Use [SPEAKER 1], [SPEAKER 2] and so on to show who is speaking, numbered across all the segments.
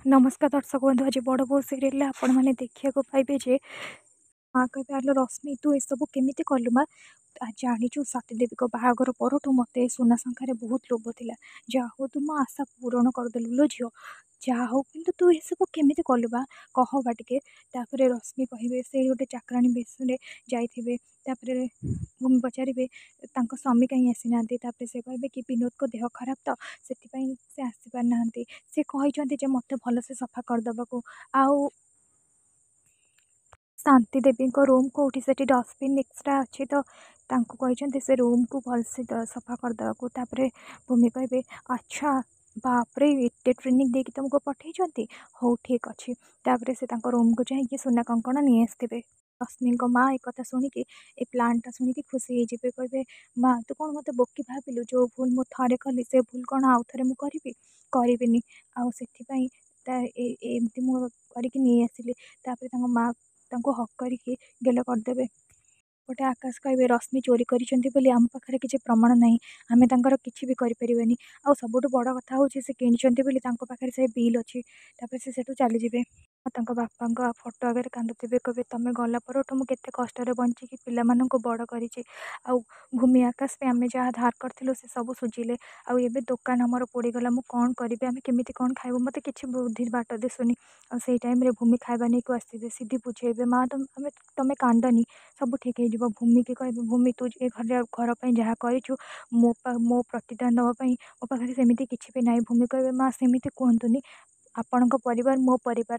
[SPEAKER 1] नमस्कार दर्शक बंधु। आज बड़ बोल सीरियल आपण मैंने देखा पाइबे जे माँ कहे आलो रश्मि तू एसबू केमिति कलु माँ जाचु सतीदेवी बाहागर पर मत सुना शंखार बहुत लोभ था जहा हो तू मो आशा पूरण करदेलु लो झील जहा हो कि तू एसबू केमिति कलु बा कह बा टिके। रश्मि कहे से गोटे चाकराणी बेश जाइए भूमि पचारे स्वामी कहीं आसी ना से कहे कि विनोद को देह खराब तो से आसी पार ना से कहते मत भलसे सफा करदे को आउ शांति देवी रूम कौटी से डस्टबिन एक्सट्रा अच्छी तो कहते से रूम को भलसे सफा करदे को। भूमि कहे अच्छा बापरे एटे ट्रेनिंग देकी तुमको पठे हो ठीक अच्छे से रूम को जाइए सुना कंकण नहीं आसते। रश्मि माँ एक कथा शुणिकी ए प्लांटा शुणिकी खुशी हो कहे माँ तू कौन मत बोकी भाविलु जो भूल मु थे कली से भूल कौन आउ थे मुझे करी आउ से एमती मुझे आसली माँ हक करके गेल करदे। गोटे आकाश कहे रश्मि चोरी करी आम पाखे किसी प्रमाण ना आम तर कि भी करें आ सब बड़ कथा हूँ से कि से बिल अच्छी से चलीजे बापा फोटो आगे कांदुवे कहे तुम गला पर मुझे कष्ट बंचिकी पिला बड़ कर भूमि आकाश पे आम जहाँ धार करूँ से सब सुझिले आए दुकान आमर पोड़गला मुझे कौन करी आम केमी कौन खाइबू मत कि बुद्धि बाट दिशुनी से टाइम भूमि खाଇବା नहीं को आसते सीधी बुझेबे माँ तुम कांदनी सब ठीक हो भूमि की कह भूमि तू ए घर पर जहाँ कर मो प्रतिदान दवाई मो पाखे सेमती किसी भी ना। भूमि कहे माँ सेमती कहतुनि आपण परिवार मो परिवार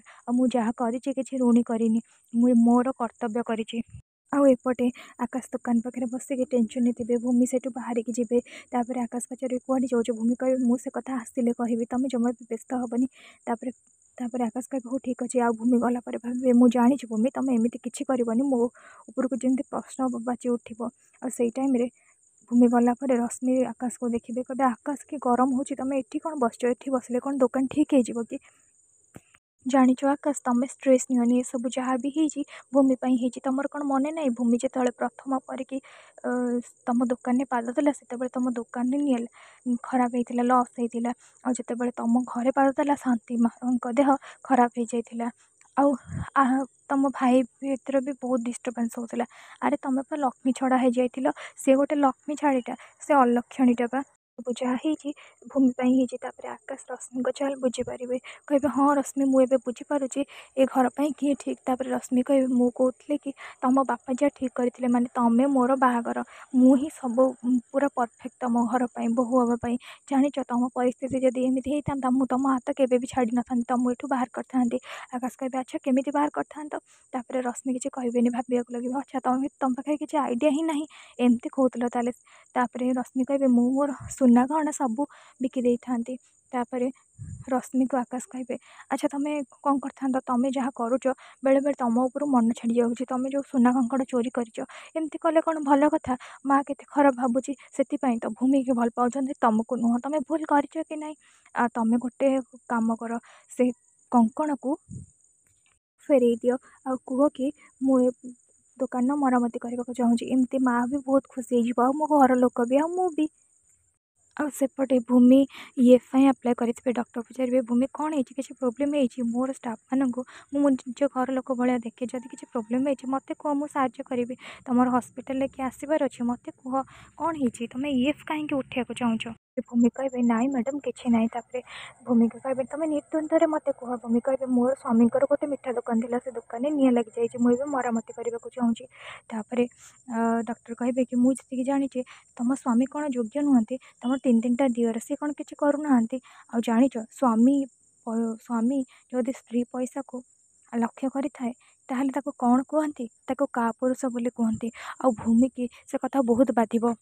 [SPEAKER 1] जहाँ करी ऋणी करनी मोर कर्तव्य करी। आउ एपटे आकाश दुकान पाखे बसिक टेंशन थे भूमि से बाहर की जी आकाश पचारे कौन जाऊँ भूमि कहे मुझे कथा आसते कहि तुम जमा भी व्यस्त हेनी आकाश कहे हो ठीक अच्छे आ भूमि गला भावे मुझे जानी भूमि तुम एमती किसी करनी मो उपरको जमी प्रश्न बाची उठो से टाइम भूमि गला रश्मि आकाश को देखिए कहे आकाश की गरम हो तुम ये कौन बस ये बसले कौन दुकान ठीक हो कि जानिच आकाश तुम स्ट्रेस नियनि ये सब जहाँ भी हो भूमि ही तुम कौन मन ना भूमि जो प्रथम पर कि तुम दुकान में पाद देला से तुम दुकान खराब होता लॉस होता आते तुम घरे पाद देला शांति माँ देह खराब हो जाता आउ तुम भाई भर भी बहुत डिस्टर्बान्स होता। अरे तुम पा लक्ष्मी छड़ा हो जाइल सी गोटे लक्ष्मी छाड़ीटा से अलक्षणीटा बा सब जहाँ भूमि आकाश रश्मि को चाल बुझीपारे कहे हाँ रश्मि मुझे बुझीपारुची ए घर पर किए ठीक रश्मि कहे मुझे कहती कि तुम बापा जहाँ ठीक करते माने तुम्हें मोर बाहागर मुझे सब पूरा परफेक्ट तुम घर पर बोहू हाँपाई जाच तुम परिस्थिति जदि एमती होता मुझे तुम हाथ केवे भी छाड़ी न था तुम ये बाहर करते। आकाश कहे अच्छा केमी बाहर करता रश्मि किसी कहे भाविया लगे अच्छा तुम पाखे किसी आइडिया ही ना एमती कहूल रश्मि कहे मोर सुना गहना सब बिकी था। रश्मि को आकाश कहे अच्छा तुम्हें कौन कर तुम जहाँ करुच बेले बेले तुम ऊपर मन छाड़ी जाऊँगी तुम जो सुना कंकड़ चोरी करमती कले कौन भल कथा माँ के खराब भावुची से तो भूमि की भल पाँच तुमको नुह तुम भूल कर कि ना तुम गोटे कम कर से कंकण को फेरई दियो आ कह कि मुझे दुकान मरामती करने को चाहूँगी एमती माँ भी बहुत खुशी हो मो घर लोक भी भी आ सेपटे भूमि EFI अप्लाई करेंगे डॉक्टर पचारे भूमि कौन है किसी प्रोब्लेम है मोर स्टाफ मानक मो निज घर लोक भाया देखे जब किसी प्रोब्लेम है मत कह मुझे साहय करी तुम हस्पिटाल किए आसबार अच्छे मत कह कौन है तुम EF कहीं उठा चाहूँ भूमि कहे नाई मैडम किसी ना भूमि कहे तुम निर्द्वंद मत कह भूमि कहे मोर स्वामी गोटे मिठा दुकान थी से दुकान में निआं लगी जाए मुझे मरामती करने को चाहूँगी डॉक्टर कहे कि मुझे जी जानी तुम स्वामी कौन योग्य नुहति तुम तीन टा दिवर सी कौन किसी करूना आ जाच स्वामी स्वामी जदि स्त्री पैसा को लक्ष्य करें ताहले कौन कहती का पुरुष बोली कहती आ भूमि की से कथा बहुत बाधिब।